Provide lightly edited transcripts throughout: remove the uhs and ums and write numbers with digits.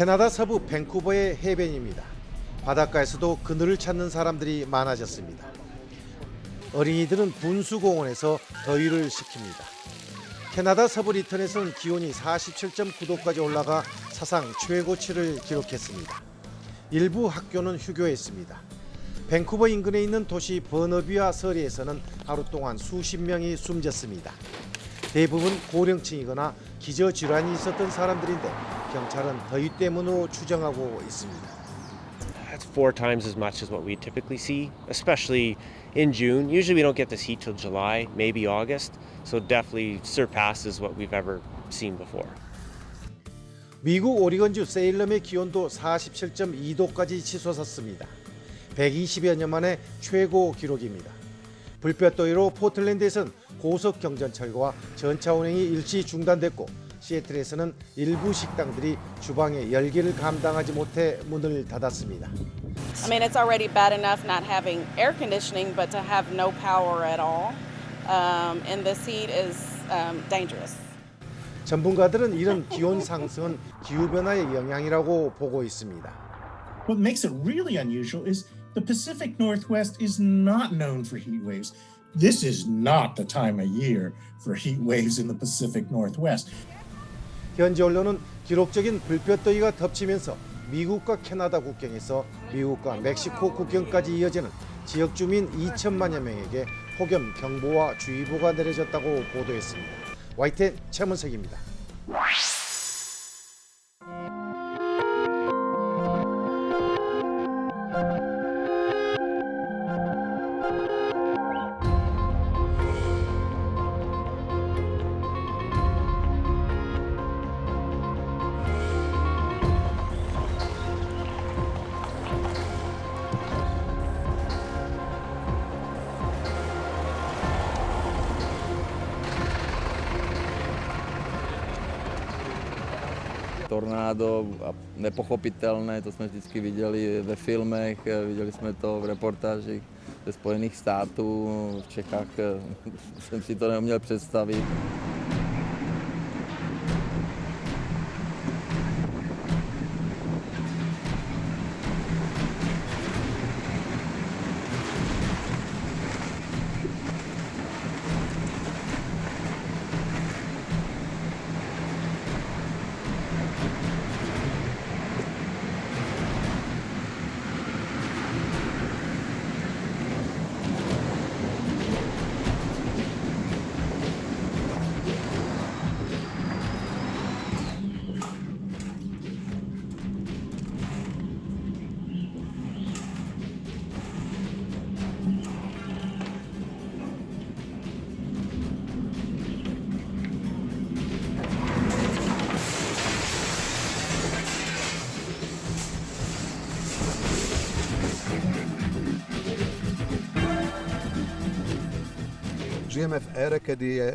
캐나다 서부 밴쿠버의 해변입니다. 바닷가에서도 그늘을 찾는 사람들이 많아졌습니다. 어린이들은 분수공원에서 더위를 식힙니다. 캐나다 서부 리턴에서는 기온이 47.9도까지 올라가 사상 최고치를 기록했습니다. 일부 학교는 휴교했습니다. 밴쿠버 인근에 있는 도시 버너비와 서리에서는 하루 동안 수십 명이 숨졌습니다. 대부분 고령층이거나 기저질환이 있었던 사람들인데 경찰은 더위 때문으로 추정하고 있습니다. That's 4 times as much as what we typically see, especially in June. Usually we don't get this heat till July, maybe August, so definitely surpasses what we've ever seen before. 미국 오리건주 세일럼의 기온도 47.2도까지 치솟았습니다. 120여 년 만에 최고 기록입니다. 불볕더위로 포틀랜드에서는 고속 경전철과 전차 운행이 일시 중단됐고 시애틀에서는 일부 식당들이 주방의 열기를 감당하지 못해 문을 닫았습니다. I mean, it's already bad enough not having air conditioning, but to have no power at all in this heat is dangerous. 전문가들은 이런 기온 상승은 기후변화의 영향이라고 보고 있습니다. What makes it really unusual is the Pacific Northwest is not known for heat waves. This is not the time of year for heat waves in the Pacific Northwest. 현지 언론은 기록적인 불볕더위가 덮치면서 미국과 캐나다 국경에서 미국과 멕시코 국경까지 이어지는 지역 주민 2천만여 명에게 폭염 경보와 주의보가 내려졌다고 보도했습니다. YTN 최문석입니다. Tornádo a nepochopitelné, to jsme vždycky viděli ve filmech, viděli jsme to v reportážích ze Spojených států, v Čechách jsem si to neuměl představit. Žijeme v ére, kedy je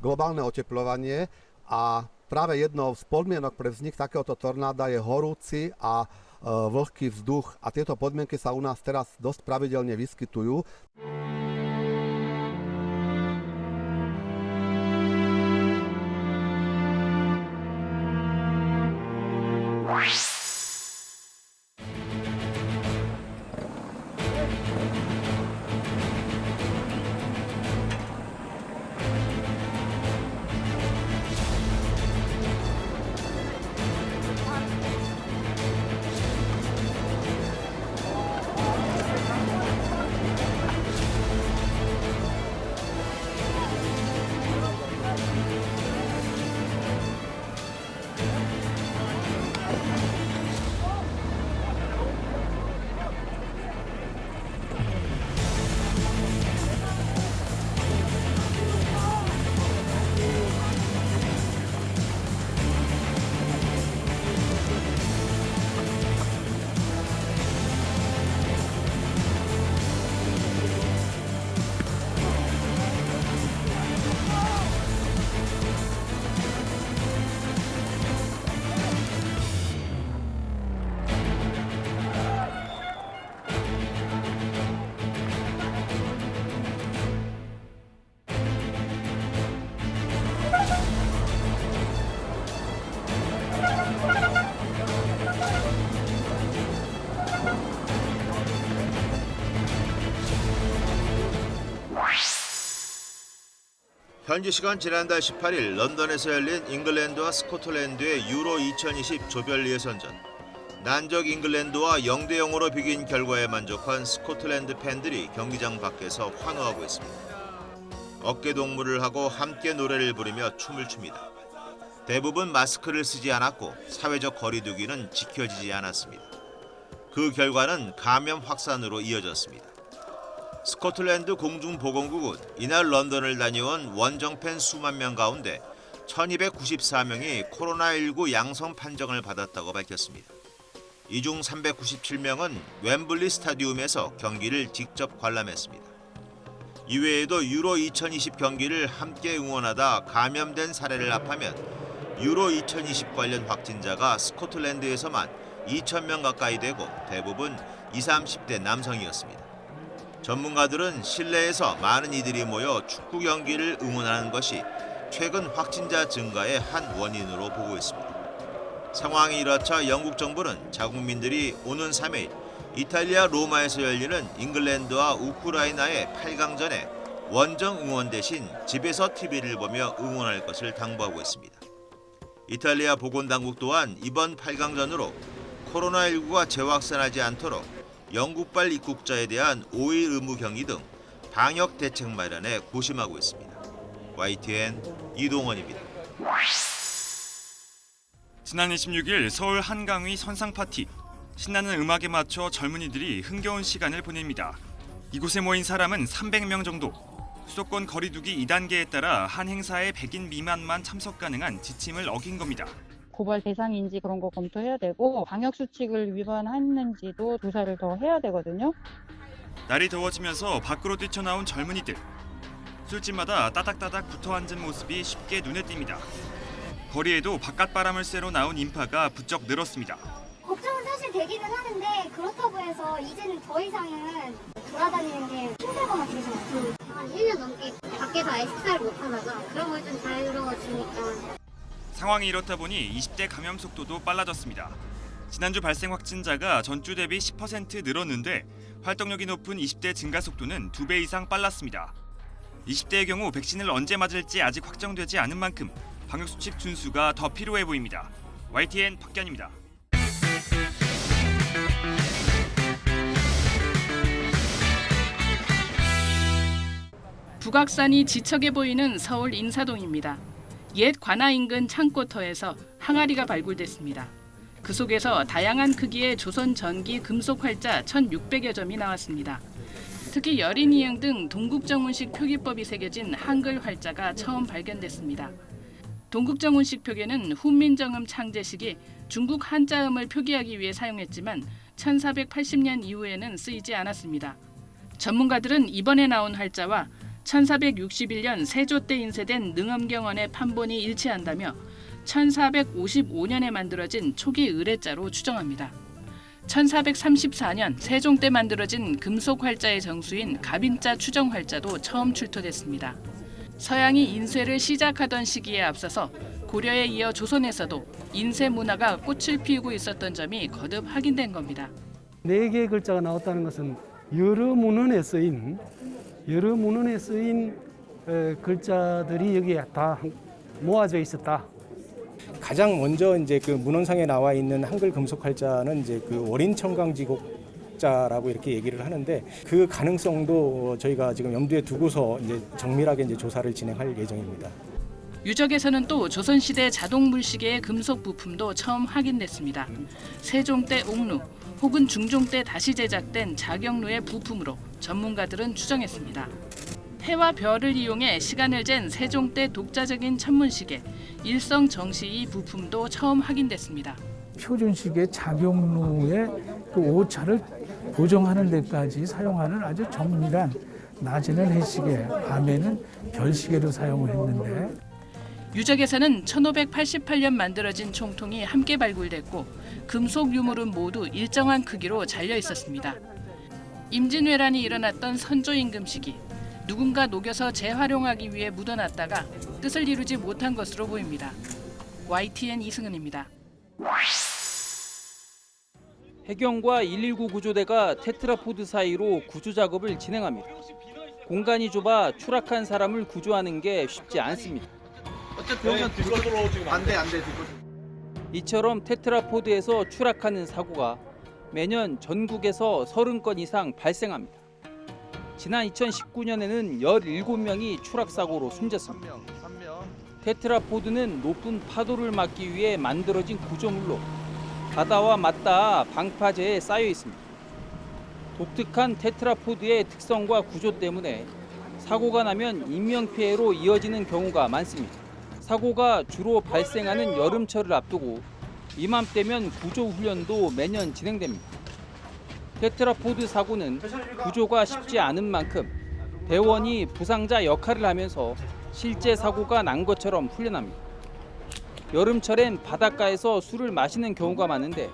globálne otepľovanie a práve jednou z podmienok pre vznik takéhoto tornáda je horúci a vlhký vzduch a tieto podmienky sa u nás teraz dosť pravidelne vyskytujú. 현지 시간 지난달 18일 런던에서 열린 잉글랜드와 스코틀랜드의 유로 2020 조별 예선전. 난적 잉글랜드와 0대0으로 비긴 결과에 만족한 스코틀랜드 팬들이 경기장 밖에서 환호하고 있습니다. 어깨동무를 하고 함께 노래를 부르며 춤을 춥니다. 대부분 마스크를 쓰지 않았고 사회적 거리두기는 지켜지지 않았습니다. 그 결과는 감염 확산으로 이어졌습니다. 스코틀랜드 공중보건국은 이날 런던을 다녀온 원정팬 수만 명 가운데 1294명이 코로나19 양성 판정을 받았다고 밝혔습니다. 이 중 397명은 웸블리 스타디움에서 경기를 직접 관람했습니다. 이외에도 유로 2020 경기를 함께 응원하다 감염된 사례를 합하면 유로 2020 관련 확진자가 스코틀랜드에서만 2,000명 가까이 되고 대부분 20, 30대 남성이었습니다. 전문가들은 실내에서 많은 이들이 모여 축구 경기를 응원하는 것이 최근 확진자 증가의 한 원인으로 보고 있습니다. 상황이 이렇자 영국 정부는 자국민들이 오는 3일 이탈리아 로마에서 열리는 잉글랜드와 우크라이나의 8강전에 원정 응원 대신 집에서 TV를 보며 응원할 것을 당부하고 있습니다. 이탈리아 보건당국 또한 이번 8강전으로 코로나19가 재확산하지 않도록 영국발 입국자에 대한 5일 의무 격리 등 방역 대책 마련에 고심하고 있습니다. YTN 이동원입니다. 지난 26일 서울 한강의 선상 파티. 신나는 음악에 맞춰 젊은이들이 흥겨운 시간을 보냅니다. 이곳에 모인 사람은 300명 정도. 수도권 거리두기 2단계에 따라 한 행사에 100인 미만만 참석 가능한 지침을 어긴 겁니다. 고발 대상인지 그런 거 검토해야 되고 방역 수칙을 위반했는지도 조사를 더 해야 되거든요. 날이 더워지면서 밖으로 뛰쳐나온 젊은이들. 술집마다 따닥따닥 붙어앉은 모습이 쉽게 눈에 띕니다. 거리에도 바깥바람을 쐬러 나온 인파가 부쩍 늘었습니다. 걱정은 사실 되기는 하는데 그렇다고 해서 이제는 더 이상은 돌아다니는 게 힘들거나 그러지 않고 한 1년 넘게 밖에서 아예 식사를 못 하다가 그런 걸 좀 자유로워지니까. 상황이 이렇다 보니 20대 감염 속도도 빨라졌습니다. 지난주 발생 확진자가 전주 대비 10% 늘었는데 활동력이 높은 20대 증가 속도는 2배 이상 빨랐습니다. 20대의 경우 백신을 언제 맞을지 아직 확정되지 않은 만큼 방역수칙 준수가 더 필요해 보입니다. YTN 박견입니다. 북악산이 지척해 보이는 서울 인사동입니다. 옛 관아 인근 창고터에서 항아리가 발굴됐습니다. 그 속에서 다양한 크기의 조선 전기 금속 활자 1,600여 점이 나왔습니다. 특히 여린이형 등 동국정운식 표기법이 새겨진 한글 활자가 처음 발견됐습니다. 동국정운식 표기는 훈민정음 창제 시기 중국 한자음을 표기하기 위해 사용했지만 1480년 이후에는 쓰이지 않았습니다. 전문가들은 이번에 나온 활자와 1461년 세조 때 인쇄된 능엄경원의 판본이 일치한다며 1455년에 만들어진 초기 의뢰자로 추정합니다. 1434년 세종 때 만들어진 금속 활자의 정수인 갑인자 추정 활자도 처음 출토됐습니다. 서양이 인쇄를 시작하던 시기에 앞서서 고려에 이어 조선에서도 인쇄 문화가 꽃을 피우고 있었던 점이 거듭 확인된 겁니다. 4개의 글자가 나왔다는 것은 여러 문헌에 쓰인 글자들이 여기에 다 모아져 있었다. 가장 먼저 이제 그 문헌상에 나와 있는 한글 금속 활자는 이제 그 월인청강지곡자라고 이렇게 얘기를 하는데 그 가능성도 저희가 지금 염두에 두고서 이제 정밀하게 이제 조사를 진행할 예정입니다. 유적에서는 또 조선시대 자동물시계의 금속 부품도 처음 확인됐습니다. 세종 때 옥루 혹은 중종 때 다시 제작된 자경루의 부품으로 전문가들은 추정했습니다. 해와 별을 이용해 시간을 잰 세종 때 독자적인 천문시계 일성 정시이 부품도 처음 확인됐습니다. 표준시계 자경루의 그 오차를 고정하는 데까지 사용하는 아주 정밀한 낮에는 해시계, 밤에는 별시계로 사용을 했는데 유적에서는 1588년 만들어진 총통이 함께 발굴됐고 금속 유물은 모두 일정한 크기로 잘려 있었습니다. 임진왜란이 일어났던 선조 임금 시기 누군가 녹여서 재활용하기 위해 묻어놨다가 뜻을 이루지 못한 것으로 보입니다. YTN 이승은입니다. 해경과 119 구조대가 테트라포드 사이로 구조 작업을 진행합니다. 공간이 좁아 추락한 사람을 구조하는 게 쉽지 않습니다. 이처럼 테트라포드에서 추락하는 사고가 매년 전국에서 30건 이상 발생합니다. 지난 2019년에는 17명이 추락사고로 숨졌습니다. 테트라포드는 높은 파도를 막기 위해 만들어진 구조물로 바다와 맞닿아 방파제에 쌓여 있습니다. 독특한 테트라포드의 특성과 구조 때문에 사고가 나면 인명피해로 이어지는 경우가 많습니다. 사고가 주로 발생하는 여름철을 앞두고 이맘때면 구조훈련도 매년 진행됩니다. 테트라포드 사고는 구조가 쉽지 않은 만큼 대원이 부상자 역할을 하면서 실제 사고가 난 것처럼 훈련합니다. 여름철엔 바닷가에서 술을 마시는 경우가 많은데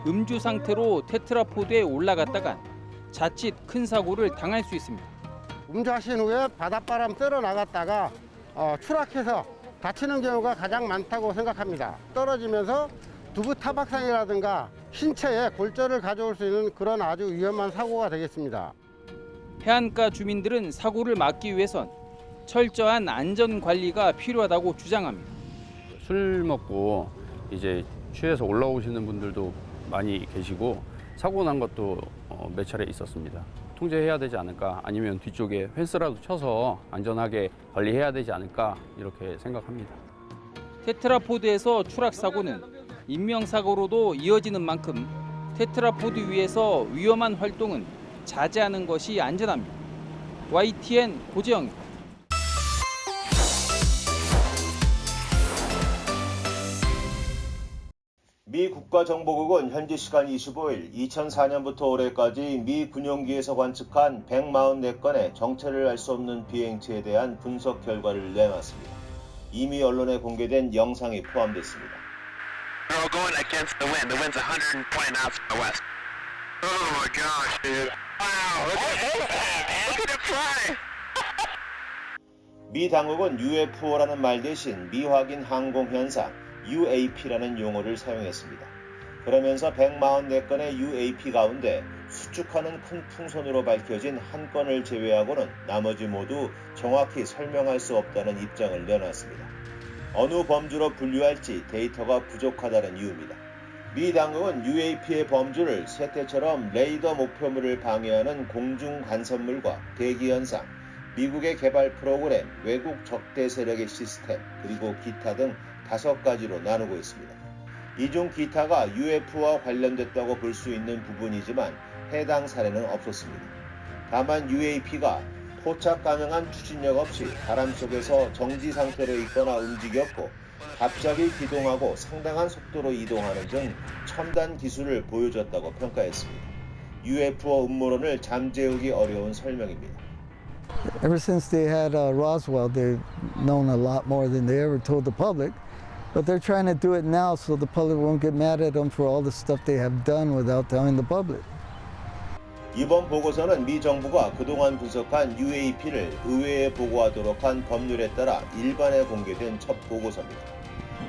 음주 상태로 테트라포드에 올라갔다간 자칫 큰 사고를 당할 수 있습니다. 음주하신 후에 바닷바람 쐬러 나갔다가 추락해서 다치는 경우가 가장 많다고 생각합니다. 떨어지면서 두부 타박상이라든가 신체에 골절을 가져올 수 있는 그런 아주 위험한 사고가 되겠습니다. 해안가 주민들은 사고를 막기 위해선 철저한 안전 관리가 필요하다고 주장합니다. 술 먹고 이제 취해서 올라오시는 분들도 많이 계시고 사고 난 것도 몇 차례 있었습니다. 통제해야 되지 않을까, 아니면 뒤쪽에 펜스라도 쳐서 안전하게 관리해야 되지 않을까 이렇게 생각합니다. 테트라포드에서 추락 사고는 인명사고로도 이어지는 만큼 테트라포드 위에서 위험한 활동은 자제하는 것이 안전합니다. YTN 고재영입니다. 미 국가정보국은 현지 시간 25일 2004년부터 올해까지 미 군용기에서 관측한 144건의 정체를 알 수 없는 비행체에 대한 분석 결과를 내놨습니다. 이미 언론에 공개된 영상이 포함됐습니다. 미 당국은 UFO라는 말 대신 미확인 항공 현상 UAP라는 용어를 사용했습니다. 그러면서 144건의 UAP 가운데 수축하는 큰 풍선으로 밝혀진 한 건을 제외하고는 나머지 모두 정확히 설명할 수 없다는 입장을 내놨습니다. 어느 범주로 분류할지 데이터가 부족하다는 이유입니다. 미 당국은 UAP의 범주를 세태처럼 레이더 목표물을 방해하는 공중 간섭물과 대기 현상, 미국의 개발 프로그램, 외국 적대 세력의 시스템, 그리고 기타 등 5가지로 나누고 있습니다. 이 중 기타가 UFO와 관련됐다고 볼 수 있는 부분이지만 해당 사례는 없었습니다. 다만 UAP가 포착 가능한 추진력 없이 바람 속에서 정지 상태로 있거나 움직였고 갑자기 기동하고 상당한 속도로 이동하는 등 첨단 기술을 보여줬다고 평가했습니다. UFO 음모론을 잠재우기 어려운 설명입니다. Ever since they had Roswell, they've known a lot more than they ever told the public. But they're trying to do it now so the public won't get mad at them for all the stuff they have done without telling the public. 이번 보고서는 미 정부가 그동안 분석한 UAP를 의회에 보고하도록 한 법률에 따라 일반에 공개된 첫 보고서입니다.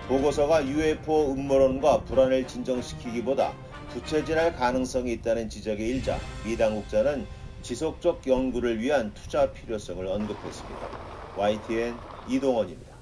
보고서가 UFO 음모론과 불안을 진정시키기보다 부채질할 가능성이 있다는 지적에 일자 미 당국자는 지속적 연구를 위한 투자 필요성을 언급했습니다. YTN 이동원입니다.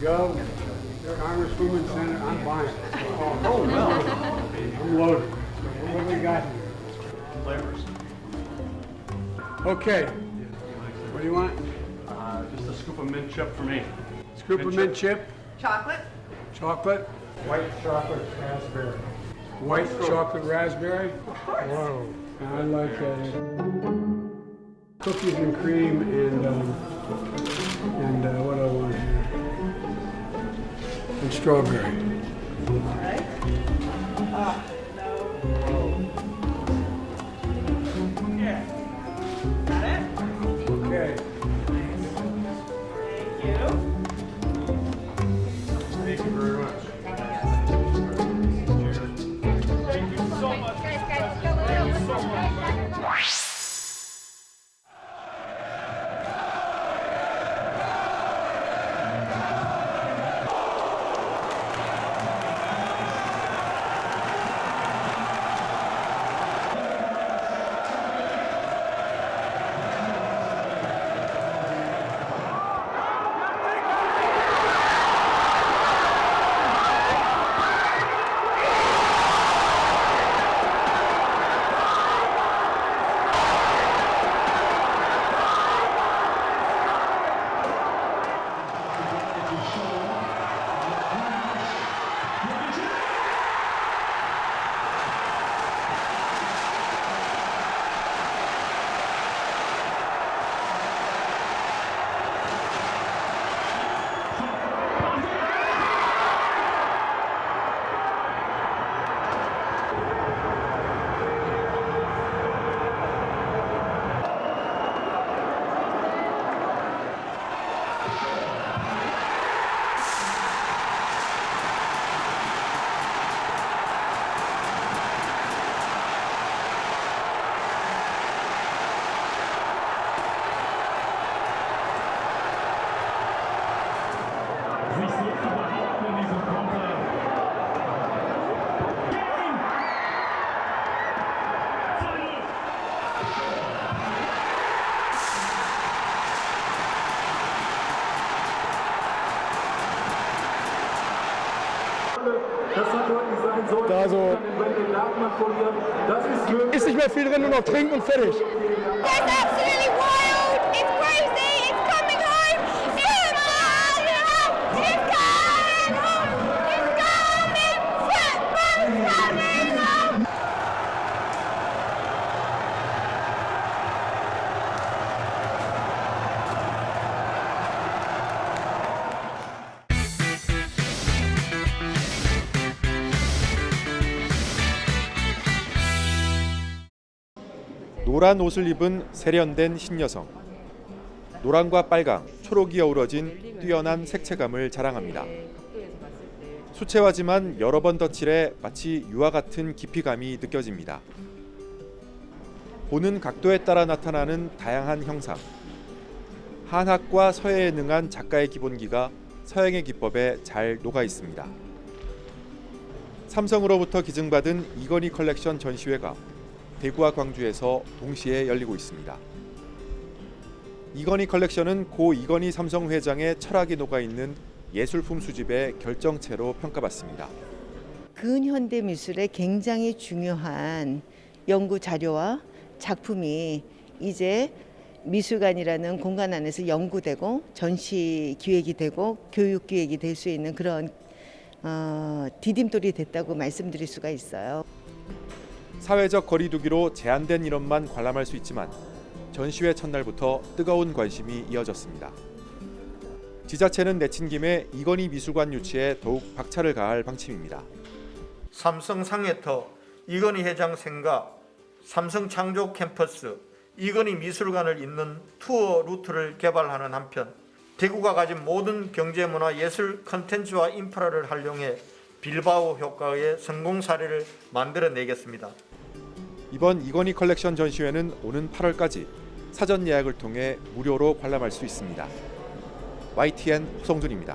Go. Congresswoman, Senator, I'm fine. Oh, well. I'm loaded. What do we got here? Flavors. Okay. What do you want? Just a scoop of mint chip for me. Scoop of mint chip? Chocolate. Chocolate? White chocolate raspberry. White chocolate raspberry? Whoa. I like that. Cookies and cream and what do I want here? And strawberry. All right. Yeah. Got it? Okay. Thank you. Thank you very much. Ist nicht mehr viel drin, nur noch trinken und fertig. That's absolutely wild! It's crazy! It's coming home! It's coming home! It's coming home! It's coming! Football's coming home! 노란 옷을 입은 세련된 신여성. 노란과 빨강, 초록이 어우러진 뛰어난 색채감을 자랑합니다. 수채화지만 여러 번 덧칠해 마치 유화 같은 깊이감이 느껴집니다. 보는 각도에 따라 나타나는 다양한 형상. 한학과 서예에 능한 작가의 기본기가 서양의 기법에 잘 녹아 있습니다. 삼성으로부터 기증받은 이건희 컬렉션 전시회가 대구와 광주에서 동시에 열리고 있습니다. 이건희 컬렉션은 고 이건희 삼성 회장의 철학이 녹아있는 예술품 수집의 결정체로 평가받습니다. 근현대 미술에 굉장히 중요한 연구 자료와 작품이 이제 미술관이라는 공간 안에서 연구되고 전시 기획이 되고 교육 기획이 될 수 있는 그런 디딤돌이 됐다고 말씀드릴 수가 있어요. 사회적 거리두기로 제한된 인원만 관람할 수 있지만 전시회 첫날부터 뜨거운 관심이 이어졌습니다. 지자체는 내친 김에 이건희 미술관 유치에 더욱 박차를 가할 방침입니다. 삼성 상해터, 이건희 회장 생가, 삼성 창조 캠퍼스, 이건희 미술관을 잇는 투어 루트를 개발하는 한편 대구가 가진 모든 경제문화 예술 컨텐츠와 인프라를 활용해 빌바오 효과의 성공 사례를 만들어내겠습니다. 이번 이건희 컬렉션 전시회는 오는 8월까지 사전 예약을 통해 무료로 관람할 수 있습니다. YTN 호성준입니다.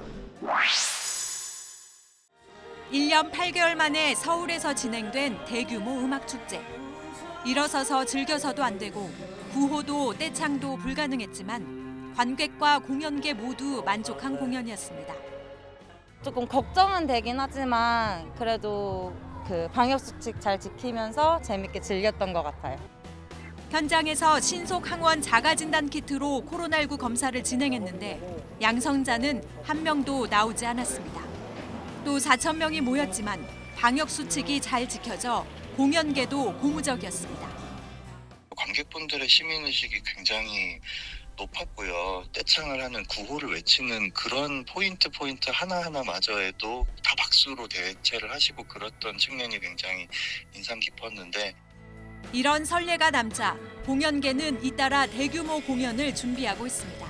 1년 8개월 만에 서울에서 진행된 대규모 음악축제. 일어서서 즐겨서도 안 되고 구호도 떼창도 불가능했지만 관객과 공연계 모두 만족한 공연이었습니다. 조금 걱정은 되긴 하지만 그래도 그 방역 수칙 잘 지키면서 재밌게 즐겼던 것 같아요. 현장에서 신속 항원 자가 진단 키트로 코로나19 검사를 진행했는데 양성자는 한 명도 나오지 않았습니다. 또 4천 명이 모였지만 방역 수칙이 잘 지켜져 공연계도 고무적이었습니다. 관객분들의 시민의식이 굉장히 높았고요. 떼창을 하는 구호를 외치는 그런 포인트 하나하나마저에도 다 박수로 대체를 하시고 그랬던 측면이 굉장히 인상 깊었는데 이런 선례가 남자 공연계는 잇따라 대규모 공연을 준비하고 있습니다.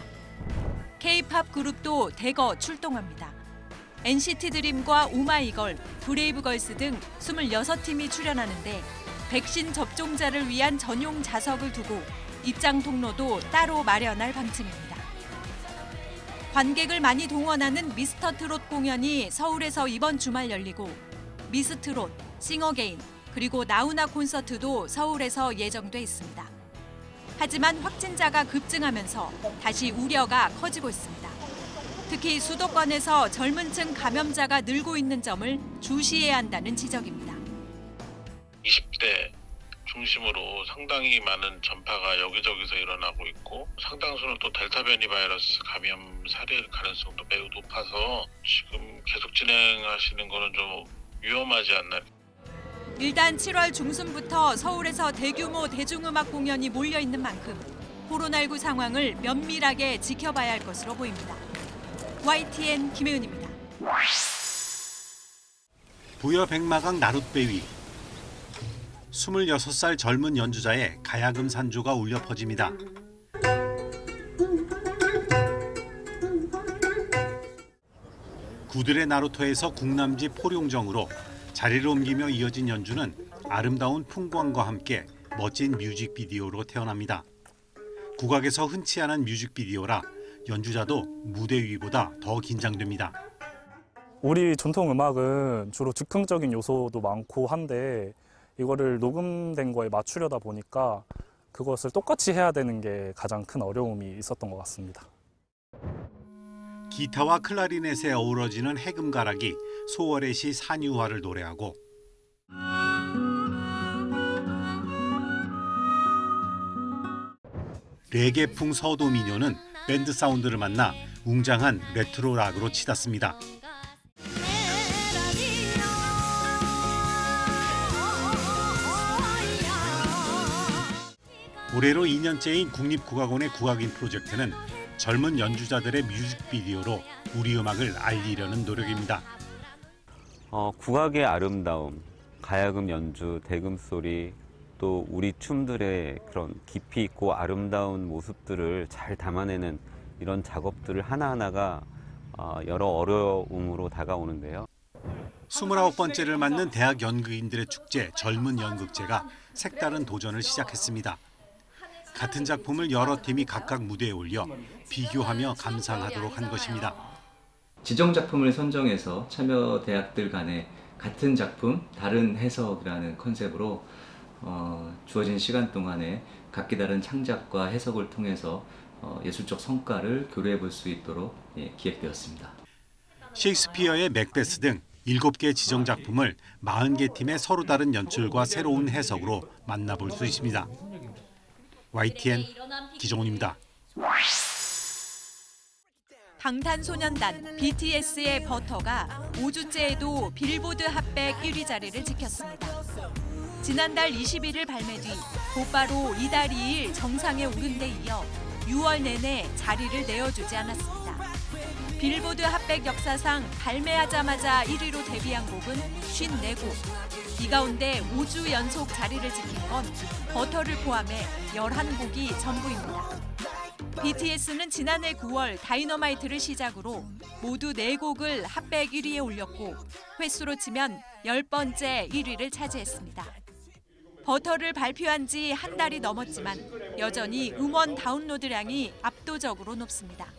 K-팝 그룹도 대거 출동합니다. NCT 드림과 오마이걸, 브레이브걸스 등 26팀이 출연하는데 백신 접종자를 위한 전용 좌석을 두고 입장 통로도 따로 마련할 방침입니다. 관객을 많이 동원하는 미스터트롯 공연이 서울에서 이번 주말 열리고 미스트롯, 싱어게인, 그리고 나훈아 콘서트도 서울에서 예정돼 있습니다. 하지만 확진자가 급증하면서 다시 우려가 커지고 있습니다. 특히 수도권에서 젊은 층 감염자가 늘고 있는 점을 주시해야 한다는 지적입니다. 20대 중심으로 상당히 많은 전파가 여기저기서 일어나고 있고 상당수는 또 델타 변이 바이러스 감염 사례 가능성도 매우 높아서 지금 계속 진행하시는 거는 좀 위험하지 않나. 일단 7월 중순부터 서울에서 대규모 대중음악 공연이 몰려 있는 만큼 코로나19 상황을 면밀하게 지켜봐야 할 것으로 보입니다. YTN 김혜은입니다. 부여 백마강 나룻배 위 26살 젊은 연주자의 가야금 산조가 울려 퍼집니다. 구들의 나루터에서 국남지 포룡정으로 자리를 옮기며 이어진 연주는 아름다운 풍광과 함께 멋진 뮤직비디오로 태어납니다. 국악에서 흔치 않은 뮤직비디오라 연주자도 무대 위보다 더 긴장됩니다. 우리 전통 음악은 주로 즉흥적인 요소도 많고 한데 이거를 녹음된 거에 맞추려다 보니까 그것을 똑같이 해야 되는 게 가장 큰 어려움이 있었던 것 같습니다. 기타와 클라리넷에 어우러지는 해금가락이 소월의 시 산유화를 노래하고 레게풍 서도미녀는 밴드 사운드를 만나 웅장한 레트로 락으로 치닫습니다. 올해로 2년째인 국립국악원의 국악인 프로젝트는 젊은 연주자들의 뮤직비디오로 우리 음악을 알리려는 노력입니다. 국악의 아름다움, 가야금 연주, 대금 소리, 또 우리 춤들의 그런 깊이 있고 아름다운 모습들을 잘 담아내는 이런 작업들을 하나하나가 여러 어려움으로 다가오는데요. 29번째를 맞는 대학 연극인들의 축제 젊은 연극제가 색다른 도전을 시작했습니다. 같은 작품을 여러 팀이 각각 무대에 올려 비교하며 감상하도록 한 것입니다. 지정 작품을 선정해서 참여 대학들 간에 같은 작품, 다른 해석이라는 컨셉으로 주어진 시간 동안에 각기 다른 창작과 해석을 통해서 예술적 성과를 교류해 볼 수 있도록 기획되었습니다. 셰익스피어의 맥베스 등 7개 지정 작품을 40개 팀의 서로 다른 연출과 새로운 해석으로 만나볼 수 있습니다. YTN 기정훈입니다. 방탄소년단 BTS의 버터가 5주째에도 빌보드 핫백 1위 자리를 지켰습니다. 지난달 21일 발매 뒤 곧바로 이달 2일 정상에 오른 데 이어 6월 내내 자리를 내어주지 않았습니다. 빌보드 핫백 역사상 발매하자마자 1위로 데뷔한 곡은 54곡. 이 가운데 5주 연속 자리를 지킨 건 버터를 포함해 11곡이 전부입니다. BTS는 지난해 9월 다이너마이트를 시작으로 모두 4곡을 핫백 1위에 올렸고 횟수로 치면 10번째 1위를 차지했습니다. 버터를 발표한 지 한 달이 넘었지만 여전히 음원 다운로드량이 압도적으로 높습니다.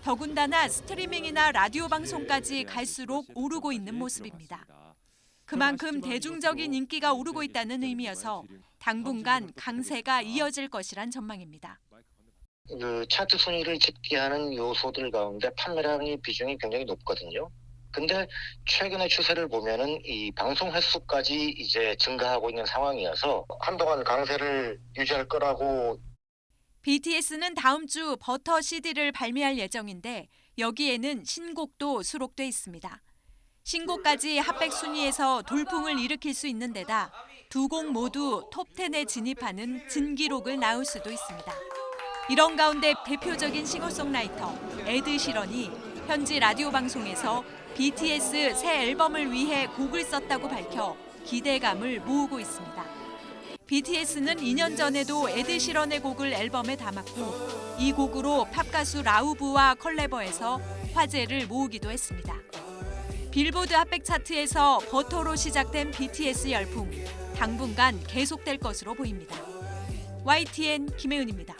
더군다나 스트리밍이나 라디오 방송까지 갈수록 오르고 있는 모습입니다. 그만큼 대중적인 인기가 오르고 있다는 의미여서 당분간 강세가 이어질 것이란 전망입니다. 차트 순위를 집계하는 요소들 가운데 판매량의 비중이 굉장히 높거든요. 근데 최근의 추세를 보면은 이 방송 횟수까지 이제 증가하고 있는 상황이어서 한동안 강세를 유지할 거라고. BTS는 다음 주 버터 CD를 발매할 예정인데 여기에는 신곡도 수록돼 있습니다. 신곡까지 핫백 순위에서 돌풍을 일으킬 수 있는 데다 두 곡 모두 톱10에 진입하는 진기록을 낳을 수도 있습니다. 이런 가운데 대표적인 싱어송라이터 에드 시런이 현지 라디오 방송에서 BTS 새 앨범을 위해 곡을 썼다고 밝혀 기대감을 모으고 있습니다. BTS는 2년 전에도 에드 시런의 곡을 앨범에 담았고 이 곡으로 팝 가수 라우브와 컬래버해서 화제를 모으기도 했습니다. 빌보드 핫백 차트에서 버터로 시작된 BTS 열풍, 당분간 계속될 것으로 보입니다. YTN 김혜은입니다.